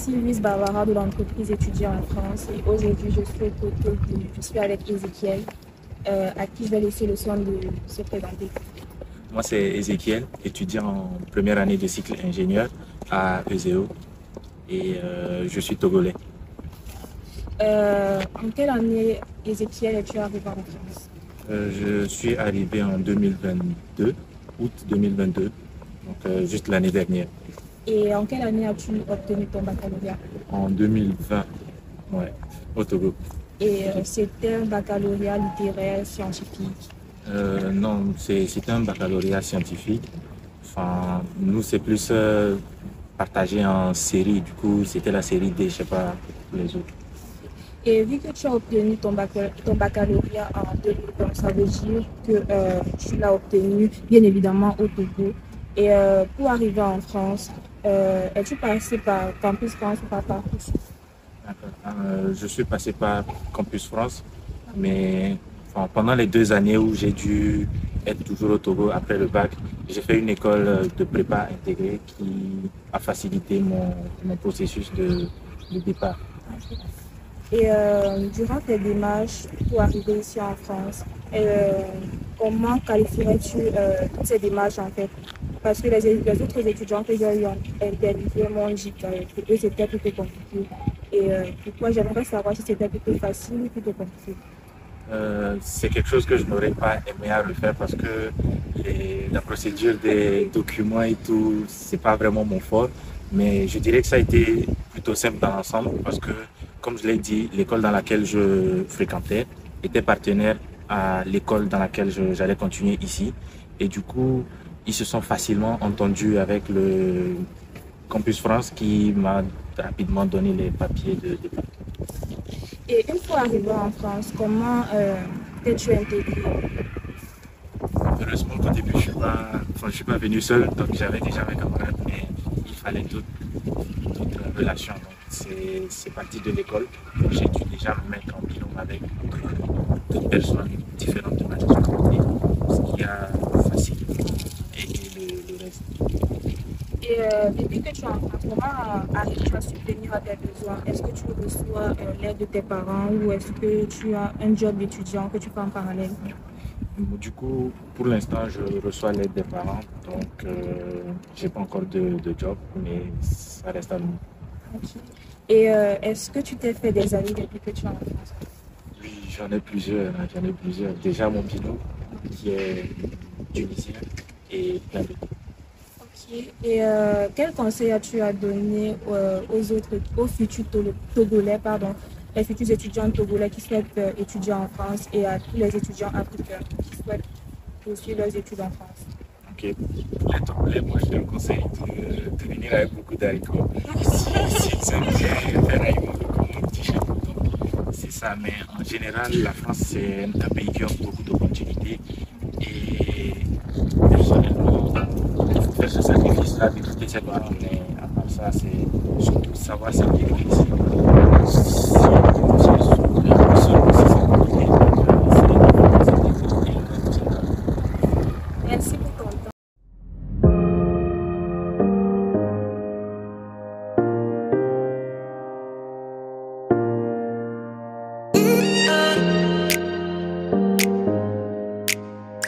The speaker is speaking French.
Sylvie Barbara de l'entreprise étudiant en France et aujourd'hui je suis avec Ezekiel à qui je vais laisser le soin de se présenter. Moi, c'est Ezekiel, étudiant en première année de cycle ingénieur à ESEO et je suis togolais. En quelle année, Ezekiel, es-tu arrivé en France? Je suis arrivé en 2022, août 2022, donc juste l'année dernière. Et en quelle année as-tu obtenu ton baccalauréat? En 2020, ouais, au Togo. Et c'était un baccalauréat littéraire scientifique. Non, c'était un baccalauréat scientifique. Enfin, nous, c'est plus partagé en série. Du coup, c'était la série D, je sais pas, pour les autres. Et vu que tu as obtenu ton baccalauréat en 2020, ça veut dire que tu l'as obtenu bien évidemment au Togo. Et pour arriver en France, es-tu passé par Campus France ou par Parcoursup? Je suis passé par Campus France, mais enfin, pendant les 2 années où j'ai dû être toujours au Togo après le bac, j'ai fait une école de prépa intégrée qui a facilité mon processus de départ. Et durant tes démarches pour arriver ici en France, comment qualifierais-tu toutes ces démarches en fait? Parce que les autres étudiants que j'ai eu interviewés m'ont dit que eux c'était plutôt compliqué. Et pourquoi j'aimerais savoir si c'était plutôt facile ou plutôt compliqué. C'est quelque chose que je n'aurais pas aimé à refaire parce que la procédure des documents et tout, c'est pas vraiment mon fort. Mais je dirais que ça a été plutôt simple dans l'ensemble parce que, comme je l'ai dit, l'école dans laquelle je fréquentais était partenaire à l'école dans laquelle j'allais continuer ici. Et du coup, ils se sont facilement entendus avec le Campus France qui m'a rapidement donné les papiers de départ. Et une fois arrivé en France, comment t'es-tu intégré? Heureusement qu'au début, je suis pas venu seul, donc j'avais déjà mes camarades, mais il fallait d'autres relations. Donc c'est parti de l'école. J'ai dû déjà me mettre en binôme avec d'autres personnes différentes de ma nationalité, ce qui a facilité et le reste. Et depuis que tu es en France, comment arrives-tu à subvenir à tes besoins? Est-ce que tu reçois l'aide de tes parents ou est-ce que tu as un job d'étudiant que tu fais en parallèle? Du coup, pour l'instant, je reçois l'aide des parents, donc j'ai pas encore de job, mais ça reste à nous. Okay. Et est-ce que tu t'es fait des amis depuis que tu es en France? Oui, j'en ai plusieurs, hein, j'en ai plusieurs. Déjà mon binôme qui est tunisien et plein d'autres. Ok. Et quel conseil as-tu à donner aux futurs Togolais, pardon, les futurs étudiants togolais qui souhaitent étudier en France et à tous les étudiants africains qui souhaitent poursuivre leurs études en France? Ok, pour les Togolais, moi je leur conseille de venir avec beaucoup d'haricots. S'ils aiment bien faire haricots comme mon petit chef. Donc c'est ça, mais en général, la France c'est un pays qui offre beaucoup d'opportunités et personnellement, il faut faire ce sacrifice-là de quitter ses parents, mais à part ça, c'est surtout savoir s'intégrer ici.